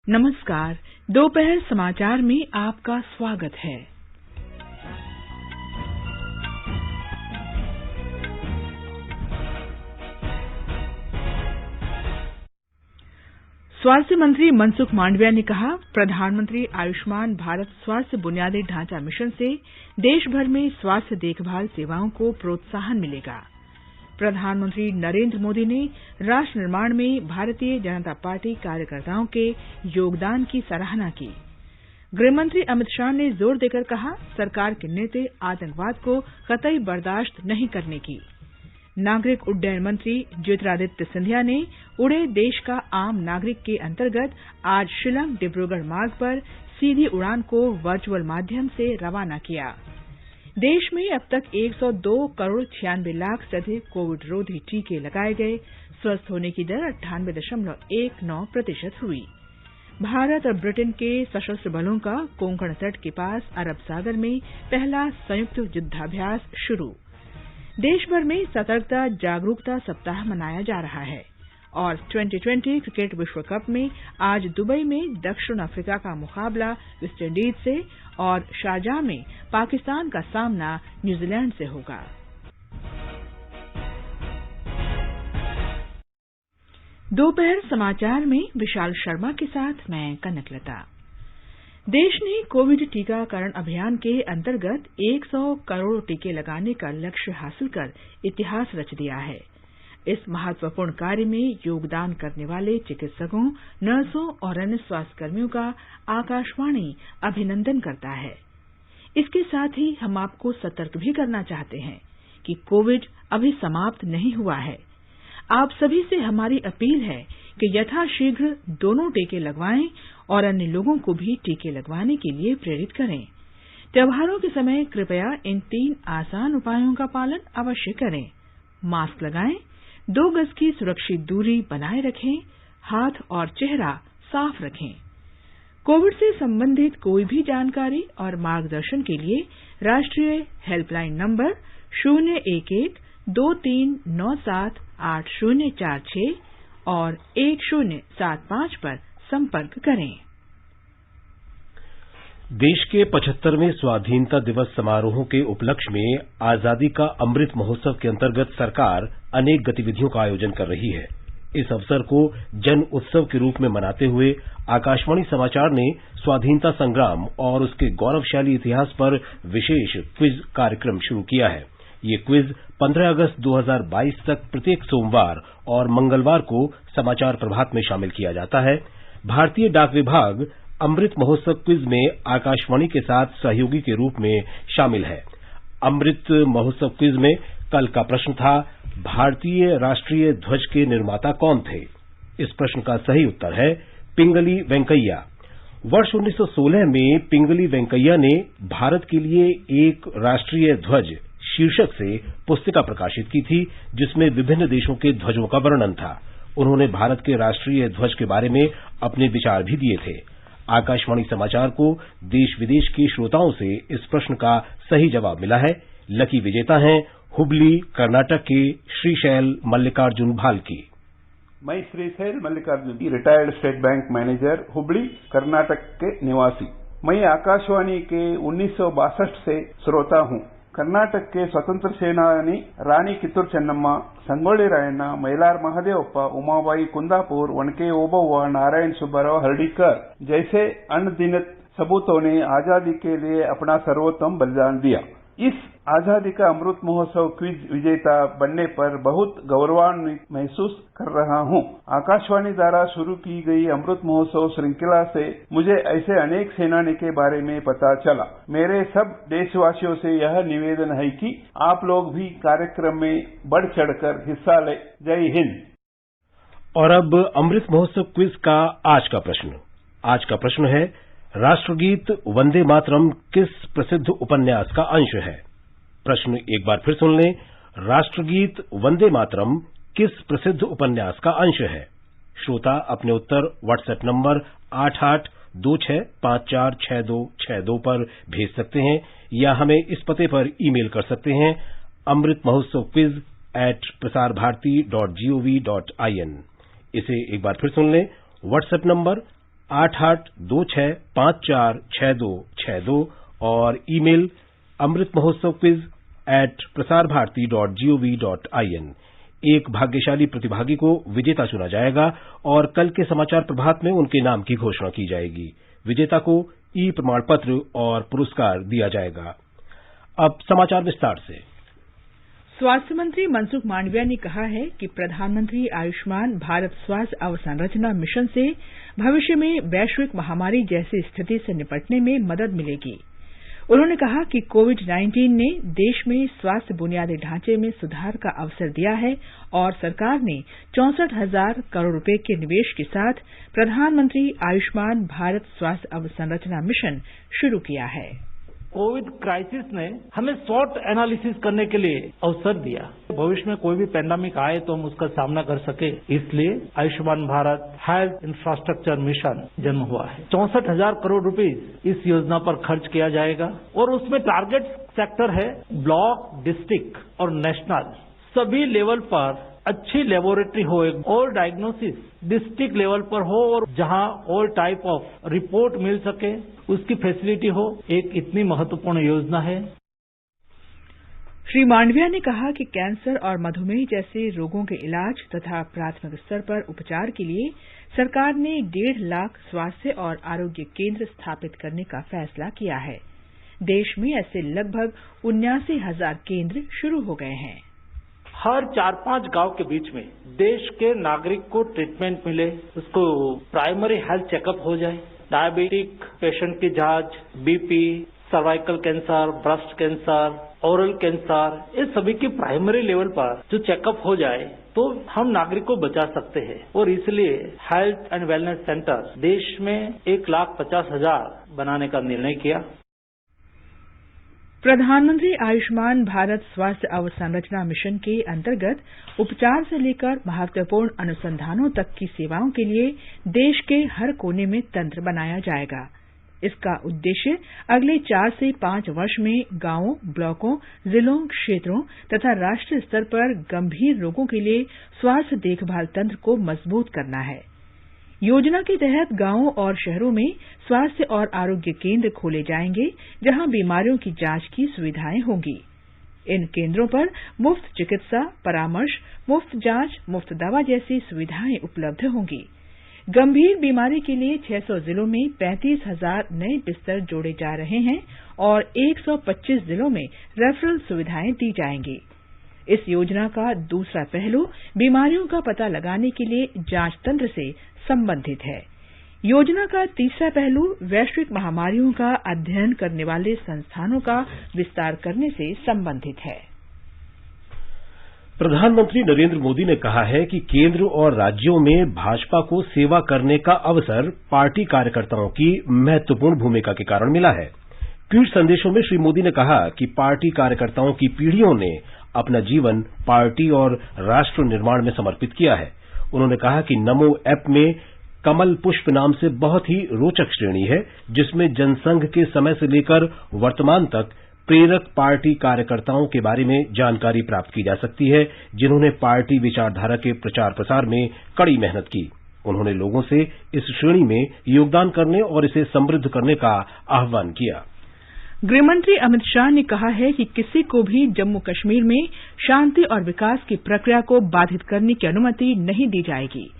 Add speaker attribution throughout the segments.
Speaker 1: नमस्कार। दोपहर समाचार में आपका स्वागत है। स्वास्थ्य मंत्री मनसुख मांडविया ने कहा, प्रधानमंत्री आयुष्मान भारत स्वास्थ्य बुनियादी ढांचा मिशन से देश भर में स्वास्थ्य देखभाल सेवाओं को प्रोत्साहन मिलेगा। प्रधानमंत्री नरेंद्र मोदी ने राष्ट्र निर्माण में भारतीय जनता पार्टी कार्यकर्ताओं के योगदान की सराहना की। गृहमंत्री अमित शाह ने जोर देकर कहा, सरकार के नीति आतंकवाद को कतई बर्दाश्त नहीं करने की। नागरिक उड्डयन मंत्री ज्योतिरादित्य सिंधिया ने उड़े देश का आम नागरिक के अंतर्गत आज शिलांग डिब्रूगढ़ मार्ग पर सीधी उड़ान को वर्चुअल माध्यम से रवाना किया। देश में अब तक 102 करोड़ 96 लाख से अधिक कोविड रोधी टीके लगाए गए। स्वस्थ होने की दर 98.19% हुई। भारत और ब्रिटेन के सशस्त्र बलों का कोंकण तट के पास अरब सागर में पहला संयुक्त युद्धाभ्यास शुरू। देश भर में सतर्कता जागरूकता सप्ताह मनाया जा रहा है और 2020 क्रिकेट विश्व कप में आज दुबई में दक्षिण अफ्रीका का मुकाबला वेस्टइंडीज से और शारजाह में पाकिस्तान का सामना न्यूजीलैंड से होगा। दोपहर समाचार में विशाल शर्मा के साथ मैं कनकलता। देश ने कोविड टीकाकरण अभियान के अंतर्गत 100 करोड़ टीके लगाने का लक्ष्य हासिल कर इतिहास रच दिया है। इस महत्वपूर्ण कार्य में योगदान करने वाले चिकित्सकों, नर्सों और अन्य स्वास्थ्यकर्मियों का आकाशवाणी अभिनंदन करता है। इसके साथ ही हम आपको सतर्क भी करना चाहते हैं कि कोविड अभी समाप्त नहीं हुआ है। आप सभी से हमारी अपील है कि यथाशीघ्र दोनों टीके लगवाएं और अन्य लोगों को भी टीके लगवाने के लिए प्रेरित करें। त्योहारों के समय कृपया इन 3 आसान उपायों का पालन अवश्य करें। मास्क लगाएं, 2 गज की सुरक्षित दूरी बनाए रखें, हाथ और चेहरा साफ रखें। कोविड से संबंधित कोई भी जानकारी और मार्गदर्शन के लिए राष्ट्रीय हेल्पलाइन नंबर 011-2397-8046 और 1075 पर संपर्क करें।
Speaker 2: देश के 75वें स्वाधीनता दिवस समारोहों के उपलक्ष्य में आजादी का अमृत महोत्सव के अंतर्गत सरकार अनेक गतिविधियों का आयोजन कर रही है। इस अवसर को जन उत्सव के रूप में मनाते हुए आकाशवाणी समाचार ने स्वाधीनता संग्राम और उसके गौरवशाली इतिहास पर विशेष क्विज कार्यक्रम शुरू किया है। ये क्विज 15 अगस्त 2022 तक प्रत्येक सोमवार और मंगलवार को समाचार प्रभात में शामिल किया जाता है। भारतीय डाक विभाग अमृत महोत्सव क्विज में आकाशवाणी के साथ सहयोगी के रूप में शामिल है। अमृत महोत्सव क्विज में कल का प्रश्न था, भारतीय राष्ट्रीय ध्वज के निर्माता कौन थे? इस प्रश्न का सही उत्तर है पिंगली वेंकैया। वर्ष 1916 में पिंगली वेंकैया ने भारत के लिए एक राष्ट्रीय ध्वज शीर्षक से पुस्तिका प्रकाशित की थी, जिसमें विभिन्न देशों के ध्वजों का वर्णन था। उन्होंने भारत के राष्ट्रीय ध्वज के बारे में अपने विचार भी दिए थे। आकाशवाणी समाचार को देश विदेश के श्रोताओं से इस प्रश्न का सही जवाब मिला है। लकी विजेता हैं हुबली, कर्नाटक के श्रीशैल मल्लिकार्जुन भाल्की।
Speaker 3: मैं Shrishail Mallikarjun, retired State Bank manager, Hubli, Karnataka के निवासी। मैं आकाशवाणी के 1962 से श्रोता हूँ। कर्नाटक के स्वतंत्र सेनानी रानी कित्तूर चेन्नम्मा, संगोली रायण्ण, मैलार महादेवप्पा, उमाबाई कुंदापुर, वनके ओबव्वा, नारायण सुब्बाराव हर्डीकर जैसे अनगिनत सपूतों ने आजादी के लिए अपना सर्वोत्तम बलिदान दिया। इस आजादी का अमृत महोत्सव क्विज विजेता बनने पर बहुत गौरवान्वित महसूस कर रहा हूँ। आकाशवाणी द्वारा शुरू की गई अमृत महोत्सव श्रृंखला से मुझे ऐसे अनेक सेनानी के बारे में पता चला। मेरे सब देशवासियों से यह निवेदन है कि आप लोग भी कार्यक्रम में बढ़ चढ़कर हिस्सा लें। जय हिंद।
Speaker 2: और अब अमृत महोत्सव क्विज का आज का प्रश्न है, राष्ट्रगीत वंदे मातरम किस प्रसिद्ध उपन्यास का अंश है? प्रश्न एक बार फिर सुन लें, राष्ट्रगीत वंदे मातरम किस प्रसिद्ध उपन्यास का अंश है? श्रोता अपने उत्तर व्हाट्सएप नंबर 8826546262 पर भेज सकते हैं या हमें इस पते पर ईमेल कर सकते हैं amritmahotsav@prasarbharati.gov.in। इसे एक बार फिर सुन लें, व्हाट्सएप नंबर 8826546262 और ईमेल amritmahotsav@prasarbharati.gov.in। एक भाग्यशाली प्रतिभागी को विजेता चुना जाएगा और कल के समाचार प्रभात में उनके नाम की घोषणा की जाएगी। विजेता को ई प्रमाण पत्र और पुरस्कार दिया जाएगा। अब समाचार विस्तार से।
Speaker 1: स्वास्थ्य मंत्री मनसुख मांडविया ने कहा है कि प्रधानमंत्री आयुष्मान भारत स्वास्थ्य अवसंरचना मिशन से भविष्य में वैश्विक महामारी जैसी स्थिति से निपटने में मदद मिलेगी। उन्होंने कहा कि कोविड-19 ने देश में स्वास्थ्य बुनियादी ढांचे में सुधार का अवसर दिया है और सरकार ने 64,000 करोड़ रुपए के निवेश के साथ प्रधानमंत्री आयुष्मान भारत स्वास्थ्य अवसंरचना मिशन शुरू किया है।
Speaker 4: कोविड क्राइसिस ने हमें स्वॉट एनालिसिस करने के लिए अवसर दिया। भविष्य में कोई भी पैंडेमिक आए तो हम उसका सामना कर सके, इसलिए Ayushman Bharat health infrastructure mission जन्म हुआ है। 64,000 करोड़ रुपीस इस योजना पर खर्च किया जाएगा और उसमें टारगेट सेक्टर है ब्लॉक, डिस्ट्रिक्ट और नेशनल। सभी लेवल पर अच्छी लेबोरेटरी हो, और डायग्नोसिस डिस्ट्रिक्ट लेवल पर हो और जहां ऑल टाइप ऑफ रिपोर्ट मिल सके उसकी फैसिलिटी हो। एक इतनी महत्वपूर्ण योजना है।
Speaker 1: श्री मांडविया ने कहा कि कैंसर और मधुमेह जैसे रोगों के इलाज तथा प्राथमिक स्तर पर उपचार के लिए सरकार ने 1.5 लाख स्वास्थ्य और आरोग्य केंद्र स्थापित करने का फैसला किया है। देश में ऐसे लगभग 79,000 केंद्र शुरू हो गए हैं।
Speaker 4: हर 4-5 गांव के बीच में देश के नागरिक को ट्रीटमेंट मिले, उसको प्राइमरी हेल्थ चेकअप हो जाए, डायबिटिक पेशेंट की जांच, BP, cervical cancer, breast cancer, oral cancer, इस सभी की प्राइमरी लेवल पर जो चेकअप हो जाए तो हम नागरिक को बचा सकते हैं। और इसलिए हेल्थ एंड वेलनेस सेंटर देश में 1,50,000 बनाने का निर्णय किया।
Speaker 1: प्रधानमंत्री आयुष्मान भारत स्वास्थ्य अवसंरचना मिशन के अंतर्गत उपचार से लेकर महत्वपूर्ण अनुसंधानों तक की सेवाओं के लिए देश के हर कोने में तंत्र बनाया जाएगा। इसका उद्देश्य अगले 4 से 5 वर्ष में गांवों, ब्लॉकों, जिलों, क्षेत्रों तथा राष्ट्रीय स्तर पर गंभीर रोगों के लिए स्वास्थ्य देखभाल तंत्र को मजबूत करना है। योजना के तहत गांवों और शहरों में स्वास्थ्य और आरोग्य केंद्र खोले जाएंगे, जहां बीमारियों की जांच की सुविधाएं होंगी। इन केंद्रों पर मुफ्त चिकित्सा, परामर्श, मुफ्त जांच, मुफ्त दवा जैसी सुविधाएं उपलब्ध होंगी। गंभीर बीमारी के लिए 600 जिलों में 35,000 नए बिस्तर जोड़े जा रहे हैं और 125 जिलों में रेफरल सुविधाएं दी जाएंगी। इस योजना का दूसरा पहलू बीमारियों का पता लगाने के लिए जांच तंत्र से संबंधित है। योजना का तीसरा पहलू वैश्विक महामारियों का अध्ययन करने वाले संस्थानों का विस्तार करने से संबंधित है।
Speaker 2: प्रधानमंत्री नरेंद्र मोदी ने कहा है कि केंद्र और राज्यों में भाजपा को सेवा करने का अवसर पार्टी कार्यकर्ताओं की महत्वपूर्ण भूमिका के कारण मिला है। ट्वीट संदेशों में श्री मोदी ने कहा कि पार्टी कार्यकर्ताओं की पीढ़ियों ने अपना जीवन पार्टी और राष्ट्र निर्माण में समर्पित किया है। उन्होंने कहा कि नमो ऐप में कमल पुष्प नाम से बहुत ही रोचक श्रेणी है, जिसमें जनसंघ के समय से लेकर वर्तमान तक प्रेरक पार्टी कार्यकर्ताओं के बारे में जानकारी प्राप्त की जा सकती है, जिन्होंने पार्टी विचारधारा के प्रचार प्रसार में कड़ी मेहनत की। उन्होंने लोगों से इस श्रेणी में योगदान करने और इसे समृद्ध करने का आह्वान किया।
Speaker 1: गृहमंत्री अमित शाह ने कहा है कि किसी को भी जम्मू कश्मीर में शांति और विकास की प्रक्रिया को बाधित करने की अनुमति नहीं दी जाएगी।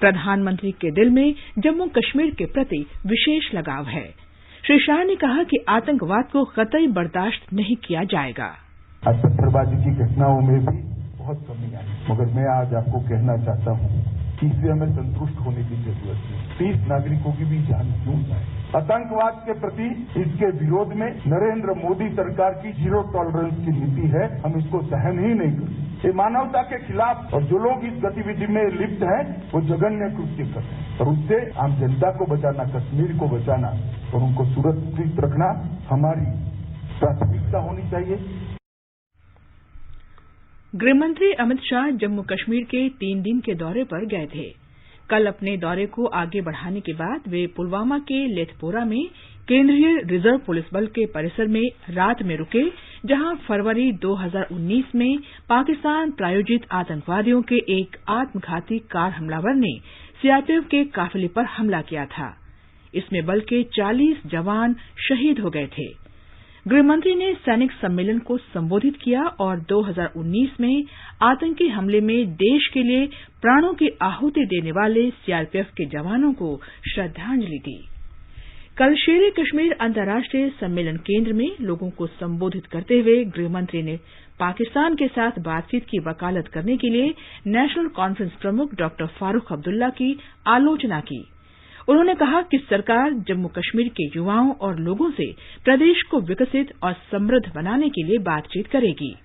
Speaker 1: प्रधानमंत्री के दिल में जम्मू कश्मीर के प्रति विशेष लगाव है। श्री शाह ने कहा कि आतंकवाद को कतई बर्दाश्त नहीं किया जाएगा।
Speaker 5: पत्थरबाजी की घटनाओं में भी बहुत कमी आई, मगर मैं आज आपको कहना चाहता हूं कि इससे हमें संतुष्ट होने की जरूरत है। 30 नागरिकों की भी जान क्यों जाए। आतंकवाद के प्रति इसके विरोध में नरेंद्र मोदी सरकार की जीरो टॉलरेंस की नीति है। हम इसको सहन ही नहीं करेंगे। ये मानवता के खिलाफ, और जो लोग इस गतिविधि में लिप्त हैं वो जघन्य कृत्य कर रहे हैं, और उससे आम जनता को बचाना, कश्मीर को बचाना और उनको सुरक्षित रखना हमारी प्राथमिकता होनी चाहिए।
Speaker 1: गृहमंत्री अमित शाह जम्मू कश्मीर के 3 दिन के दौरे पर गए थे। कल अपने दौरे को आगे बढ़ाने के बाद वे पुलवामा के लेथपोरा में केंद्रीय रिजर्व पुलिस बल के परिसर में रात में रुके, जहां फरवरी 2019 में पाकिस्तान प्रायोजित आतंकवादियों के एक आत्मघाती कार हमलावर ने सीआरपीएफ के काफिले पर हमला किया था। इसमें बल के 40 जवान शहीद हो गए थे। गृहमंत्री ने सैनिक सम्मेलन को संबोधित किया और 2019 में आतंकी हमले में देश के लिए प्राणों की आहुति देने वाले सीआरपीएफ के जवानों को श्रद्धांजलि दी। कल शेर कश्मीर अंतर्राष्ट्रीय सम्मेलन केंद्र में लोगों को संबोधित करते हुए गृहमंत्री ने पाकिस्तान के साथ बातचीत की वकालत करने के लिए नेशनल कॉन्फ्रेंस प्रमुख डॉ फारूक अब्दुल्ला की आलोचना की। उन्होंने कहा कि सरकार जम्मू कश्मीर के युवाओं और लोगों से प्रदेश को विकसित और समृद्ध बनाने के लिए बातचीत करेगी।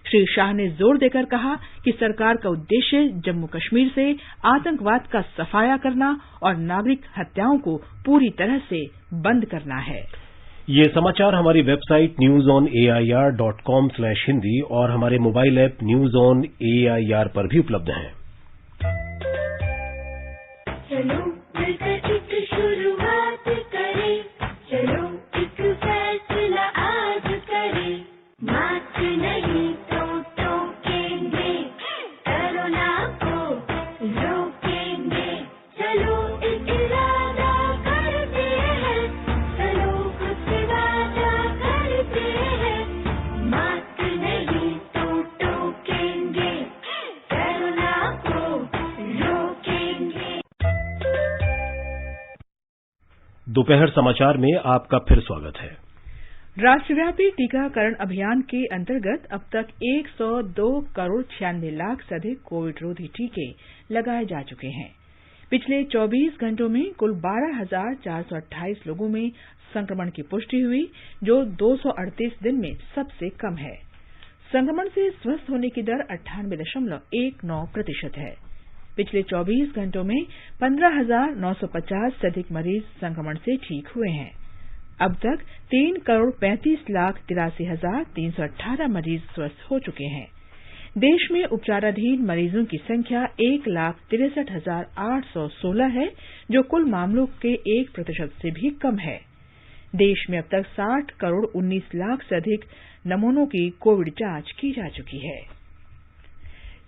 Speaker 1: श्री शाह ने जोर देकर कहा कि सरकार का उद्देश्य जम्मू कश्मीर से आतंकवाद का सफाया करना और नागरिक हत्याओं को पूरी तरह से बंद करना है।
Speaker 2: ये समाचार हमारी वेबसाइट newsonair.com/hindi और हमारे mobile app news on AIR पर भी उपलब्ध हैं।
Speaker 6: चलो मिलकर एक शुरुआत करें, चलो एक फैसला आज करें, मास्क नहीं तो टोकेंगे, कोरोना को रोकेंगे, चलो एक इरादा करते हैं, चलो खुद से वादा करते हैं, मास्क नहीं तो टोकेंगे, कोरोना को रोकेंगे।
Speaker 2: दोपहर समाचार में आपका फिर स्वागत है।
Speaker 1: राष्ट्रव्यापी टीकाकरण अभियान के अंतर्गत अब तक 102 करोड़ 96 लाख से अधिक कोविड रोधी टीके लगाए जा चुके हैं। पिछले 24 घंटों में कुल 12,428 लोगों में संक्रमण की पुष्टि हुई, जो 238 दिन में सबसे कम है। संक्रमण से स्वस्थ होने की दर 98.19% है। पिछले 24 घंटों में 15,950 से अधिक मरीज संक्रमण से ठीक हुए हैं। अब तक 3 करोड़ 35 लाख 83,318 मरीज स्वस्थ हो चुके हैं। देश में उपचाराधीन मरीजों की संख्या 1,63,816 है, जो कुल मामलों के 1% से भी कम है। देश में अब तक 60 करोड़ 19 लाख से अधिक नमूनों की कोविड जांच की जा चुकी है।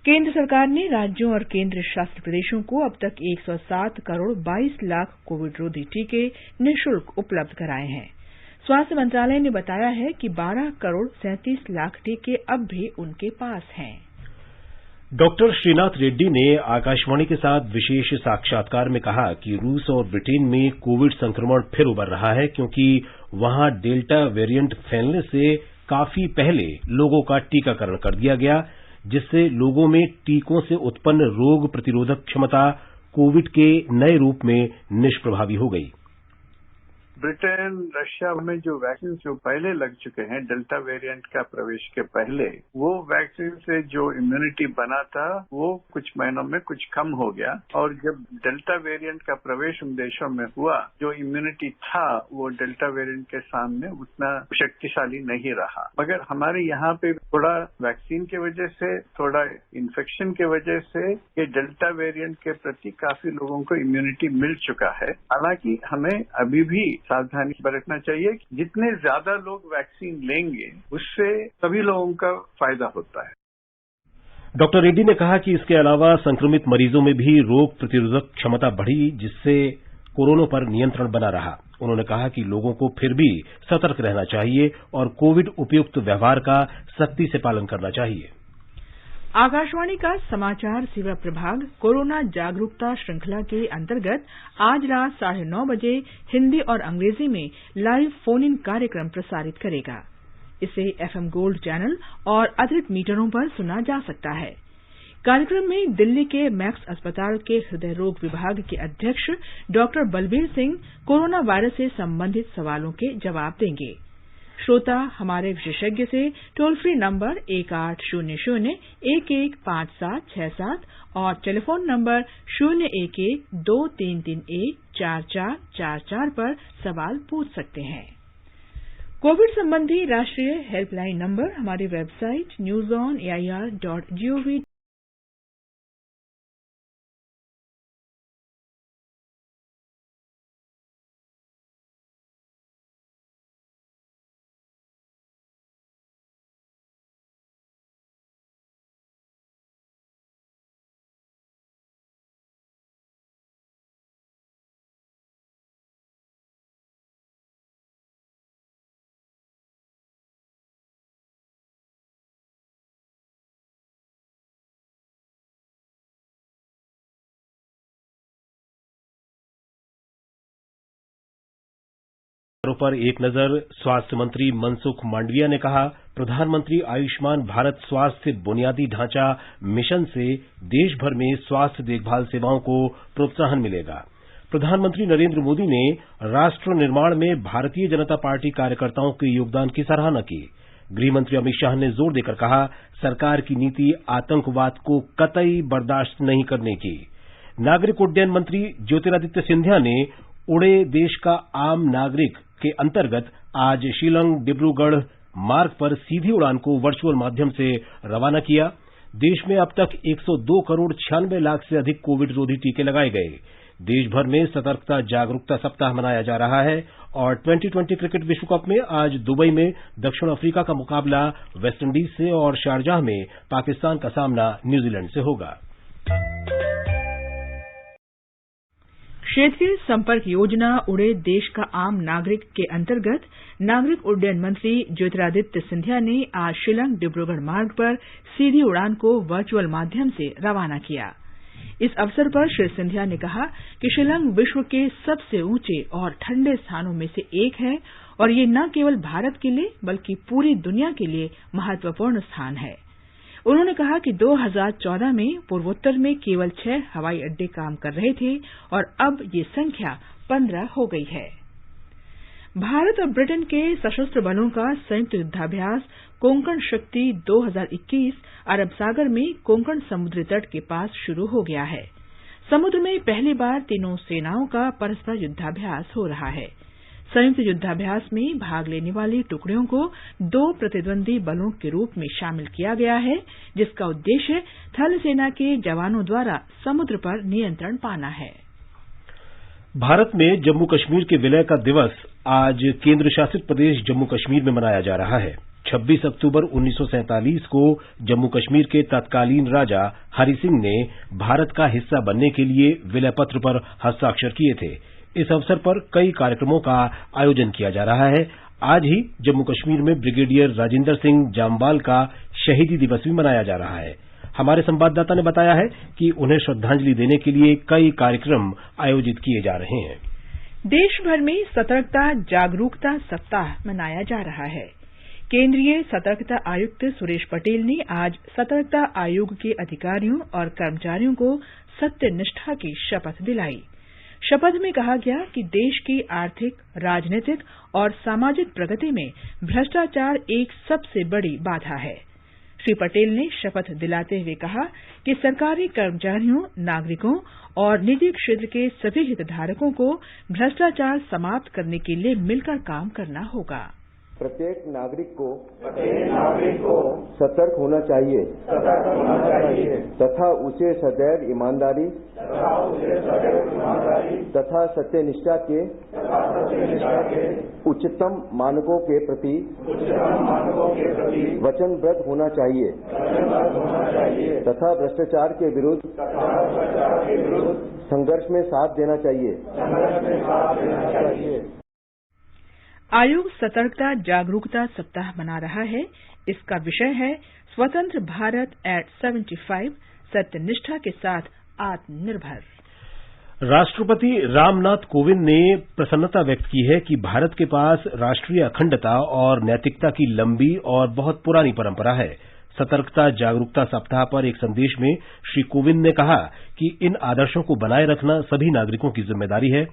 Speaker 1: केंद्र सरकार ने राज्यों और केंद्र शासित प्रदेशों को अब तक 107 करोड़ 22 लाख कोविड रोधी टीके निःशुल्क उपलब्ध कराए हैं। स्वास्थ्य मंत्रालय ने बताया है कि 12 करोड़ 37 लाख टीके अब भी उनके पास हैं।
Speaker 2: डॉक्टर श्रीनाथ रेड्डी ने आकाशवाणी के साथ विशेष साक्षात्कार में कहा कि रूस और ब्रिटेन में कोविड संक्रमण फिर उभर रहा है, क्योंकि वहां डेल्टा वेरिएंट फैलने से काफी पहले लोगों का टीकाकरण कर दिया गया, जिससे लोगों में टीकों से उत्पन्न रोग प्रतिरोधक क्षमता कोविड के नए रूप में निष्प्रभावी हो गई।
Speaker 7: ब्रिटेन, रशिया में जो वैक्सीन जो पहले लग चुके हैं डेल्टा वेरिएंट का प्रवेश के पहले, वो वैक्सीन से जो इम्यूनिटी बना था वो कुछ महीनों में कुछ कम हो गया, और जब डेल्टा वेरिएंट का प्रवेश उन देशों में हुआ, जो इम्यूनिटी था वो डेल्टा वेरिएंट के सामने उतना शक्तिशाली नहीं रहा। मगर हमारे यहाँ पे थोड़ा वैक्सीन की वजह से, थोड़ा इन्फेक्शन की वजह से ये डेल्टा वेरिएंट के प्रति काफी लोगों को इम्यूनिटी मिल चुका है। हालांकि हमें अभी भी सावधानी बरतना चाहिए। जितने ज्यादा लोग वैक्सीन लेंगे उससे सभी लोगों का फायदा होता है।
Speaker 2: डॉक्टर रेड्डी ने कहा कि इसके अलावा संक्रमित मरीजों में भी रोग प्रतिरोधक क्षमता बढ़ी, जिससे कोरोना पर नियंत्रण बना रहा। उन्होंने कहा कि लोगों को फिर भी सतर्क रहना चाहिए और कोविड उपयुक्त व्यवहार का सख्ती से पालन करना चाहिए।
Speaker 1: आकाशवाणी का समाचार सेवा प्रभाग कोरोना जागरूकता श्रृंखला के अंतर्गत आज रात 9:30 बजे हिंदी और अंग्रेजी में लाइव फोन इन कार्यक्रम प्रसारित करेगा। इसे एफएम गोल्ड चैनल और अतिरिक्त मीटरों पर सुना जा सकता है। कार्यक्रम में दिल्ली के मैक्स अस्पताल के हृदय रोग विभाग के अध्यक्ष doctor Balbir Singh corona virus से संबंधित सवालों के जवाब देंगे। श्रोता हमारे विशेषज्ञ से टोल फ्री नंबर 1800-115767 और टेलीफोन नंबर 011-2331-4444 पर सवाल पूछ सकते हैं। कोविड संबंधी राष्ट्रीय हेल्पलाइन नंबर हमारी वेबसाइट newsonair.gov
Speaker 2: पर एक नजर स्वास्थ्य मंत्री मनसुख मांडविया ने कहा, प्रधानमंत्री आयुष्मान भारत स्वास्थ्य बुनियादी ढांचा मिशन से देश भर में स्वास्थ्य देखभाल सेवाओं को प्रोत्साहन मिलेगा। प्रधानमंत्री नरेंद्र मोदी ने राष्ट्र निर्माण में भारतीय जनता पार्टी कार्यकर्ताओं के योगदान की सराहना की। गृहमंत्री अमित शाह ने जोर देकर कहा, सरकार की नीति आतंकवाद को कतई बर्दाश्त नहीं करने की। नागरिक उड्डयन मंत्री ज्योतिरादित्य सिंधिया ने उड़े देश का आम नागरिक के अंतर्गत आज शिलांग डिब्रूगढ़ मार्ग पर सीधी उड़ान को वर्चुअल माध्यम से रवाना किया। देश में अब तक 102 करोड़ 96 लाख से अधिक कोविड रोधी टीके लगाए गए। देश भर में सतर्कता जागरूकता सप्ताह मनाया जा रहा है और 2020 क्रिकेट विश्व कप में आज दुबई में दक्षिण अफ्रीका का मुकाबला वेस्टइंडीज से और शारजाह में पाकिस्तान का सामना न्यूजीलैंड से होगा।
Speaker 1: क्षेत्रीय संपर्क योजना उड़े देश का आम नागरिक के अंतर्गत नागरिक उड्डयन मंत्री ज्योतिरादित्य सिंधिया ने आज शिलांग डिब्रूगढ़ मार्ग पर सीधी उड़ान को वर्चुअल माध्यम से रवाना किया। इस अवसर पर श्री सिंधिया ने कहा कि शिलांग विश्व के सबसे ऊंचे और ठंडे स्थानों में से एक है और ये न केवल भारत के लिए बल्कि पूरी दुनिया के लिए महत्वपूर्ण स्थान है। उन्होंने कहा कि 2014 में पूर्वोत्तर में केवल 6 हवाई अड्डे काम कर रहे थे और अब ये संख्या 15 हो गई है। भारत और ब्रिटेन के सशस्त्र बलों का संयुक्त युद्धाभ्यास कोंकण शक्ति 2021 अरब सागर में कोंकण समुद्री तट के पास शुरू हो गया है। समुद्र में पहली बार तीनों सेनाओं का परस्पर युद्धाभ्यास हो रहा है। संयुक्त युद्धाभ्यास में भाग लेने वाली टुकड़ियों को 2 प्रतिद्वंदी बलों के रूप में शामिल किया गया है, जिसका उद्देश्य थल सेना के जवानों द्वारा समुद्र पर नियंत्रण पाना है।
Speaker 2: भारत में जम्मू कश्मीर के विलय का दिवस आज केंद्र शासित प्रदेश जम्मू कश्मीर में मनाया जा रहा है। 26 अक्टूबर 1947 को जम्मू कश्मीर के तत्कालीन राजा हरि सिंह ने भारत का हिस्सा बनने के लिए विलय पत्र पर हस्ताक्षर किए थे। इस अवसर पर कई कार्यक्रमों का आयोजन किया जा रहा है। आज ही जम्मू कश्मीर में ब्रिगेडियर राजिंदर सिंह जामवाल का शहीदी दिवस भी मनाया जा रहा है। हमारे संवाददाता ने बताया है कि उन्हें श्रद्धांजलि देने के लिए कई कार्यक्रम आयोजित किए जा रहे हैं।
Speaker 1: देश भर में सतर्कता जागरूकता सप्ताह मनाया जा रहा है। केंद्रीय सतर्कता आयुक्त सुरेश पटेल ने आज सतर्कता आयोग के अधिकारियों और कर्मचारियों को सत्यनिष्ठा की शपथ दिलाई। शपथ में कहा गया कि देश की आर्थिक, राजनीतिक और सामाजिक प्रगति में भ्रष्टाचार एक सबसे बड़ी बाधा है। श्री पटेल ने शपथ दिलाते हुए कहा कि सरकारी कर्मचारियों, नागरिकों और निजी क्षेत्र के सभी हितधारकों को भ्रष्टाचार समाप्त करने के लिए मिलकर काम करना होगा।
Speaker 8: प्रत्येक नागरिक को सतर्क होना चाहिए तथा उसे सदैव ईमानदारी तथा सत्यनिष्ठा के उच्चतम मानकों के प्रति वचनबद्ध होना चाहिए तथा भ्रष्टाचार के विरुद्ध संघर्ष में साथ देना चाहिए।
Speaker 1: आयोग सतर्कता जागरूकता सप्ताह मना रहा है। इसका विषय है स्वतंत्र भारत एट 75, सत्यनिष्ठा के साथ आत्मनिर्भर।
Speaker 2: राष्ट्रपति रामनाथ कोविंद ने प्रसन्नता व्यक्त की है कि भारत के पास राष्ट्रीय अखंडता और नैतिकता की लंबी और बहुत पुरानी परंपरा है। सतर्कता जागरूकता सप्ताह पर एक संदेश में श्री कोविंद ने कहा कि इन आदर्शों को बनाए रखना सभी नागरिकों की जिम्मेदारी है।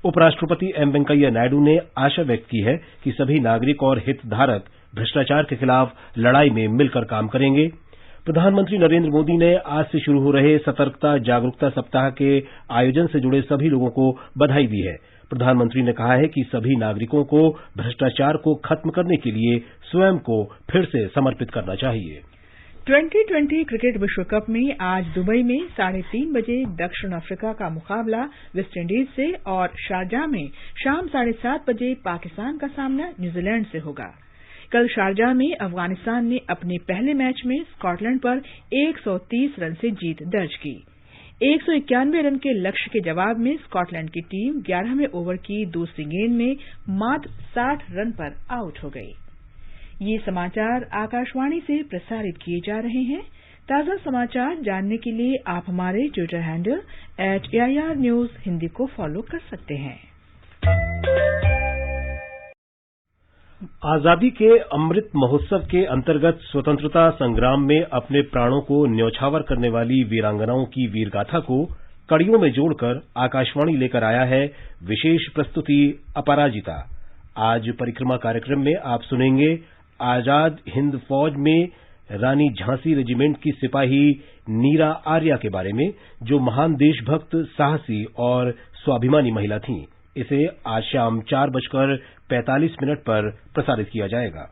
Speaker 2: उपराष्ट्रपति एम वेंकैया नायडू ने आशा व्यक्त की है कि सभी नागरिक और हितधारक भ्रष्टाचार के खिलाफ लड़ाई में मिलकर काम करेंगे। प्रधानमंत्री नरेंद्र मोदी ने आज से शुरू हो रहे सतर्कता जागरूकता सप्ताह के आयोजन से जुड़े सभी लोगों को बधाई दी है। प्रधानमंत्री ने कहा है कि सभी नागरिकों को भ्रष्टाचार को खत्म करने के लिए स्वयं को फिर से समर्पित करना चाहिए।
Speaker 1: 2020 क्रिकेट विश्व कप में आज दुबई में 3:30 बजे दक्षिण अफ्रीका का मुकाबला वेस्टइंडीज से और शारजाह में शाम 7:30 बजे पाकिस्तान का सामना न्यूजीलैंड से होगा। कल शारजाह में अफगानिस्तान ने अपने पहले मैच में स्कॉटलैंड पर 130 रन से जीत दर्ज की। 191 रन के लक्ष्य के जवाब में स्कॉटलैंड की टीम 11वें ओवर की दूसरी गेंद में मात्र 60 रन पर आउट हो गई। ये समाचार आकाशवाणी से प्रसारित किए जा रहे हैं। ताजा समाचार जानने के लिए आप हमारे Twitter handle @AIR News Hindi को फॉलो कर सकते हैं।
Speaker 2: आजादी के अमृत महोत्सव के अंतर्गत स्वतंत्रता संग्राम में अपने प्राणों को न्यौछावर करने वाली वीरांगनाओं की वीरगाथा को कड़ियों में जोड़कर आकाशवाणी लेकर आया है विशेष प्रस्तुति अपराजिता। आज परिक्रमा कार्यक्रम में आप सुनेंगे आजाद हिंद फौज में रानी झांसी रेजिमेंट की सिपाही नीरा आर्या के बारे में, जो महान देशभक्त, साहसी और स्वाभिमानी महिला थीं। इसे आज शाम 4:45 पर प्रसारित किया जाएगा।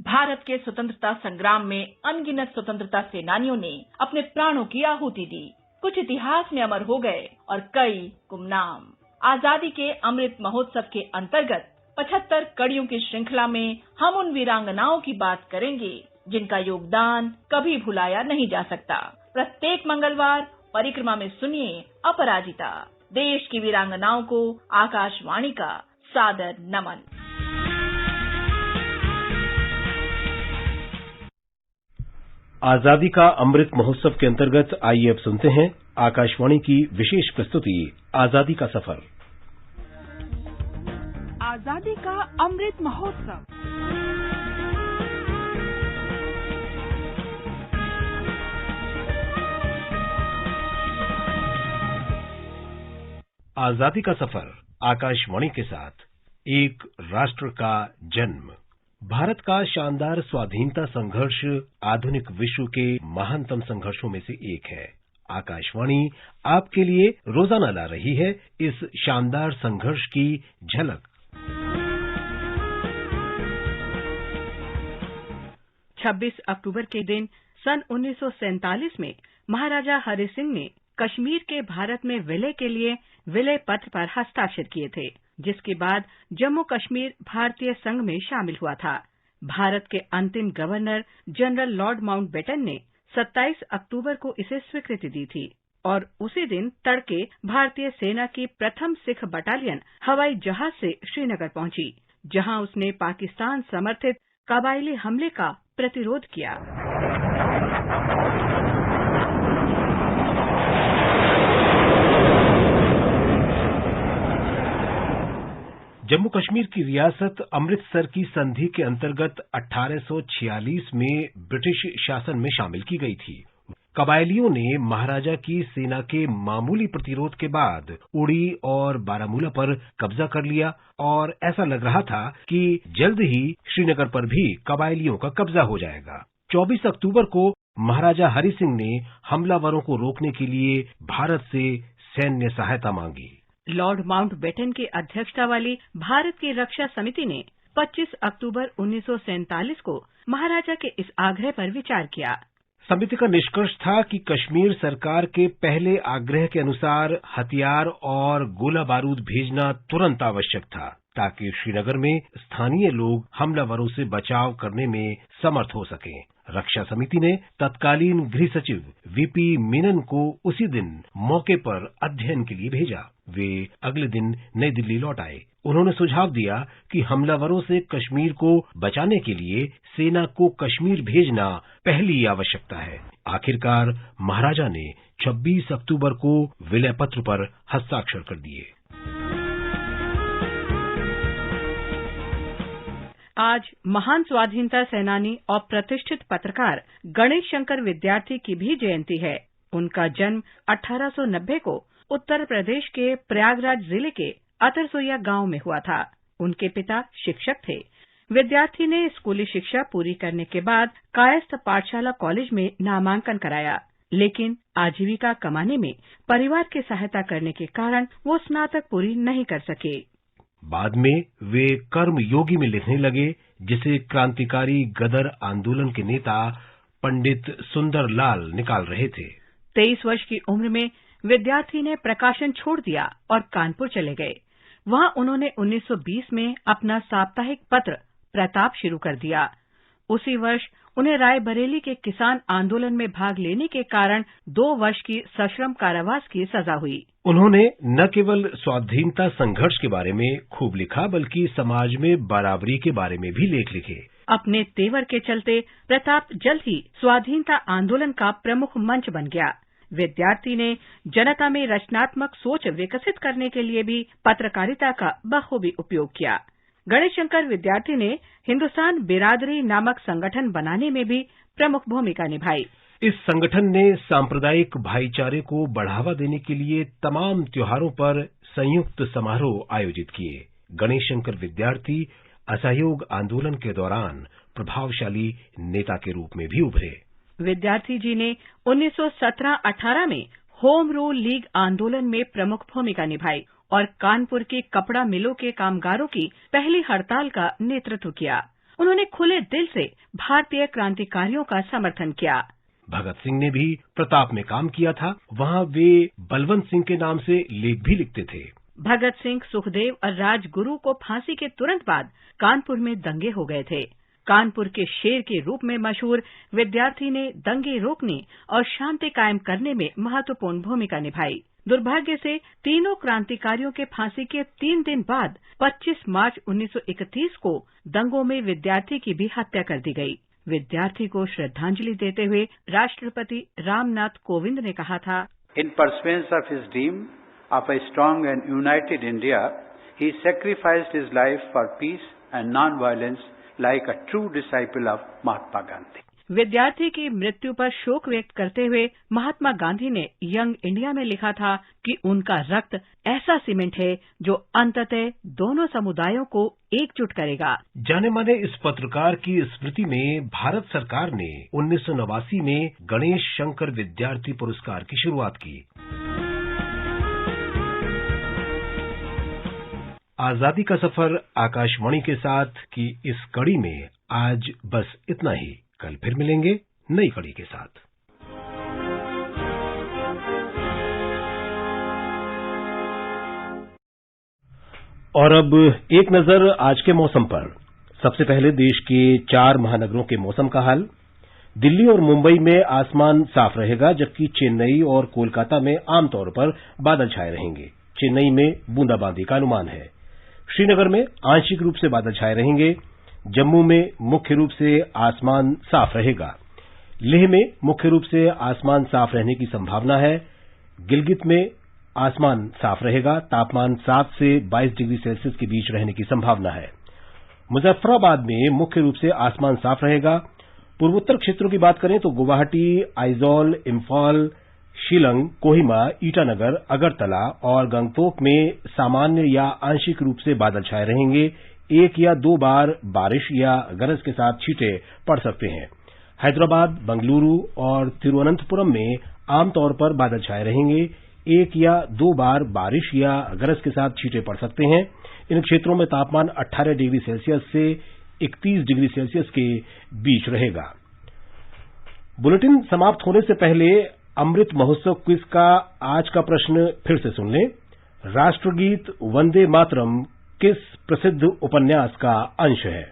Speaker 1: भारत के स्वतंत्रता संग्राम में अनगिनत स्वतंत्रता सेनानियों ने अपने प्राणों की आहुति दी। कुछ इतिहास में अमर हो गए और कई गुमनाम। आजादी के अमृत महोत्सव के अंतर्गत 75 कड़ियों की श्रृंखला में हम उन वीरांगनाओं की बात करेंगे जिनका योगदान कभी भुलाया नहीं जा सकता। प्रत्येक मंगलवार परिक्रमा में सुनिए अपराजिता, देश की वीरांगनाओं को आकाशवाणी का सादर नमन।
Speaker 2: आजादी का अमृत महोत्सव के अंतर्गत आइए अब सुनते हैं आकाशवाणी की विशेष प्रस्तुति आजादी का सफर।
Speaker 1: आजादी का अमृत महोत्सव।
Speaker 2: आजादी का सफर आकाशवाणी के साथ। एक राष्ट्र का जन्म। भारत का शानदार स्वाधीनता संघर्ष आधुनिक विश्व के महानतम संघर्षों में से एक है। आकाशवाणी आपके लिए रोजाना ला रही है इस शानदार संघर्ष की झलक।
Speaker 9: 26 अक्टूबर के दिन सन 1947 में महाराजा हरि सिंह ने कश्मीर के भारत में विलय के लिए विलय पत्र पर हस्ताक्षर किए थे, जिसके बाद जम्मू कश्मीर भारतीय संघ में शामिल हुआ था। भारत के अंतिम गवर्नर जनरल लॉर्ड माउंटबेटन ने 27 अक्टूबर को इसे स्वीकृति दी थी और उसी दिन तड़के भारतीय सेना की प्रथम सिख बटालियन हवाई जहाज से श्रीनगर पहुंची, जहां उसने पाकिस्तान समर्थित कबायली हमले का प्रतिरोध किया।
Speaker 2: जम्मू कश्मीर की रियासत अमृतसर की संधि के अंतर्गत 1846 में ब्रिटिश शासन में शामिल की गई थी। कबायलियों ने महाराजा की सेना के मामूली प्रतिरोध के बाद उड़ी और बारामूला पर कब्जा कर लिया और ऐसा लग रहा था कि जल्द ही श्रीनगर पर भी कबायलियों का कब्जा हो जाएगा। 24 अक्टूबर को महाराजा हरि सिंह ने हमलावरों को रोकने के लिए भारत से सैन्य सहायता मांगी।
Speaker 9: लॉर्ड माउंटबेटन की अध्यक्षता वाली भारत की रक्षा समिति ने 25 अक्टूबर 1947 को महाराजा के इस आग्रह पर विचार किया।
Speaker 2: समिति का निष्कर्ष था कि कश्मीर सरकार के पहले आग्रह के अनुसार हथियार और गोला बारूद भेजना तुरंत आवश्यक था, ताकि श्रीनगर में स्थानीय लोग हमलावरों से बचाव करने में समर्थ हो सकें। रक्षा समिति ने तत्कालीन गृह सचिव वीपी मेनन को उसी दिन मौके पर अध्ययन के लिए भेजा। वे अगले दिन नई दिल्ली लौट आए। उन्होंने सुझाव दिया कि हमलावरों से कश्मीर को बचाने के लिए सेना को कश्मीर भेजना पहली आवश्यकता है। आखिरकार महाराजा ने 26 अक्टूबर को विलय पत्र पर हस्ताक्षर कर दिए।
Speaker 9: आज महान स्वाधीनता सेनानी और प्रतिष्ठित पत्रकार गणेश शंकर विद्यार्थी की भी जयंती है। उनका जन्म 1890 को उत्तर प्रदेश के प्रयागराज जिले के अतरसोया गांव में हुआ था। उनके पिता शिक्षक थे। विद्यार्थी ने स्कूली शिक्षा पूरी करने के बाद कायस्थ पाठशाला कॉलेज में नामांकन कराया, लेकिन आजीविका कमाने में परिवार की सहायता करने के कारण वो स्नातक पूरी नहीं कर सके।
Speaker 2: बाद में वे कर्मयोगी में लिखने लगे, जिसे क्रांतिकारी गदर आंदोलन के नेता पंडित सुंदरलाल निकाल रहे थे।
Speaker 9: 23 वर्ष की उम्र में विद्यार्थी ने प्रकाशन छोड़ दिया और कानपुर चले गए। वहां उन्होंने 1920 में अपना साप्ताहिक पत्र प्रताप शुरू कर दिया। उसी वर्ष उन्हें रायबरेली के किसान आंदोलन में भाग लेने के कारण 2 वर्ष की सश्रम कारावास की सजा हुई।
Speaker 2: उन्होंने न केवल स्वाधीनता संघर्ष के बारे में खूब लिखा, बल्कि समाज में बराबरी के बारे में भी लेख लिखे।
Speaker 9: अपने तेवर के चलते प्रताप जल्द ही स्वाधीनता आंदोलन का प्रमुख मंच बन गया। विद्यार्थी ने जनता में रचनात्मक सोच विकसित करने के लिए भी पत्रकारिता का बखूबी उपयोग किया। गणेश शंकर विद्यार्थी ने हिंदुस्तान बिरादरी नामक संगठन बनाने में भी प्रमुख भूमिका निभाई।
Speaker 2: इस संगठन ने सांप्रदायिक भाईचारे को बढ़ावा देने के लिए तमाम त्योहारों पर संयुक्त समारोह आयोजित किए। गणेश शंकर विद्यार्थी असहयोग आंदोलन के दौरान प्रभावशाली नेता के रूप में भी उभरे।
Speaker 9: विद्यार्थी जी ने 1917-18 में होम रूल लीग आंदोलन में प्रमुख भूमिका निभाई और कानपुर के कपड़ा मिलों के कामगारों की पहली हड़ताल का नेतृत्व किया। उन्होंने खुले दिल से भारतीय क्रांतिकारियों का समर्थन किया।
Speaker 2: भगत सिंह ने भी प्रताप में काम किया था। वहां वे बलवंत सिंह के नाम से लेख भी लिखते थे।
Speaker 9: भगत सिंह, सुखदेव और राजगुरु को फांसी के तुरंत बाद कानपुर में दंगे हो गए थे। कानपुर के शेर के रूप में मशहूर विद्यार्थी ने दंगे रोकने और शांति कायम करने में महत्वपूर्ण भूमिका निभाई। दुर्भाग्य से तीनों क्रांतिकारियों के फांसी के 3 दिन बाद 25 मार्च 1931 को दंगों में विद्यार्थी की भी हत्या कर दी गई। विद्यार्थी को श्रद्धांजलि देते हुए राष्ट्रपति रामनाथ कोविंद ने कहा था,
Speaker 10: In pursuance of his dream of a strong and united India, he sacrificed his life for peace and non-violence like a true disciple of Mahatma Gandhi.
Speaker 9: विद्यार्थी की मृत्यु पर शोक व्यक्त करते हुए महात्मा गांधी ने यंग इंडिया में लिखा था कि उनका रक्त ऐसा सीमेंट है जो अंततः दोनों समुदायों को एकजुट करेगा।
Speaker 2: जाने माने इस पत्रकार की स्मृति में भारत सरकार ने 1989 में गणेश शंकर विद्यार्थी पुरस्कार की शुरुआत की। आजादी का सफर आकाशवाणी के साथ की इस कड़ी में आज बस इतना ही। कल फिर मिलेंगे नई कड़ी के साथ। और अब एक नजर आज के मौसम पर। सबसे पहले देश के 4 महानगरों के मौसम का हाल। दिल्ली और मुंबई में आसमान साफ रहेगा, जबकि चेन्नई और कोलकाता में आमतौर पर बादल छाए रहेंगे। चेन्नई में बूंदाबांदी का अनुमान है। श्रीनगर में आंशिक रूप से बादल छाए रहेंगे। जम्मू में मुख्य रूप से आसमान साफ रहेगा। लेह में मुख्य रूप से आसमान साफ रहने की संभावना है। गिलगित में आसमान साफ रहेगा। तापमान 7 से 22 डिग्री सेल्सियस के बीच रहने की संभावना है। मुजफ्फराबाद में मुख्य रूप से आसमान साफ रहेगा। पूर्वोत्तर क्षेत्रों की बात करें तो गुवाहाटी, आइजॉल, इम्फाल, शिलंग, कोहिमा, ईटानगर, अगरतला और गंगटोक में सामान्य या आंशिक रूप से बादल छाए रहेंगे। 1 या 2 बार बारिश या गरज के साथ छींटे पड़ सकते हैं। हैदराबाद, बंगलुरु और तिरुवनंतपुरम में आमतौर पर बादल छाए रहेंगे। 1 या 2 बार बारिश या गरज के साथ छींटे पड़ सकते हैं। इन क्षेत्रों में तापमान 18 डिग्री सेल्सियस से 31 डिग्री सेल्सियस के बीच रहेगा। बुलेटिन समाप्त होने से पहले अमृत महोत्सव क्विज का आज का प्रश्न फिर से सुन लें। राष्ट्रगीत वंदे मातरम किस प्रसिद्ध उपन्यास का अंश है?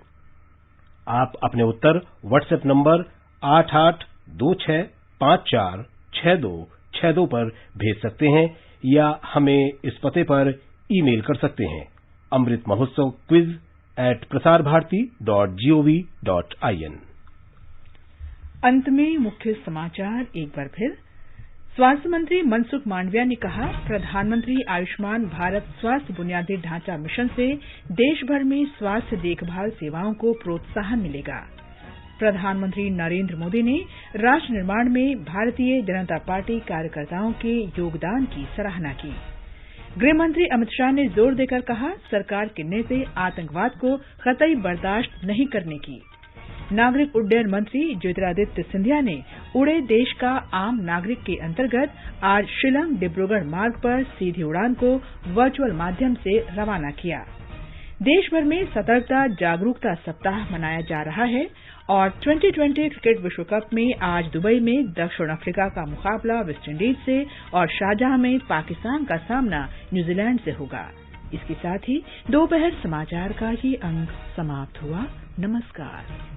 Speaker 2: आप अपने उत्तर व्हाट्सएप नंबर 8826546262 पर भेज सकते हैं या हमें इस पते पर ईमेल कर सकते हैं amritmahotsav@prasarbharati.gov.in।
Speaker 1: अंत में मुख्य समाचार एक बार फिर। स्वास्थ्य मंत्री मनसुख मांडविया ने कहा, प्रधानमंत्री आयुष्मान भारत स्वास्थ्य बुनियादी ढांचा मिशन से देश भर में स्वास्थ्य देखभाल सेवाओं को प्रोत्साहन मिलेगा। प्रधानमंत्री नरेंद्र मोदी ने राष्ट्र निर्माण में भारतीय जनता पार्टी कार्यकर्ताओं के योगदान की सराहना की। गृहमंत्री अमित शाह ने जोर देकर कहा, सरकार के निर्णय आतंकवाद को कतई बर्दाश्त नहीं करने की। नागरिक उड्डयन मंत्री ज्योतिरादित्य सिंधिया ने उड़े देश का आम नागरिक के अंतर्गत आज शिलंग डिब्रूगढ़ मार्ग पर सीधी उड़ान को वर्चुअल माध्यम से रवाना किया। देश भर में सतर्कता जागरूकता सप्ताह मनाया जा रहा है और 2020 क्रिकेट विश्व कप में आज दुबई में दक्षिण अफ्रीका का मुकाबला वेस्टइंडीज से और शारजाह में पाकिस्तान का सामना न्यूजीलैंड से होगा। इसके साथ ही दोपहर समाचार का ये अंक समाप्त हुआ। नमस्कार।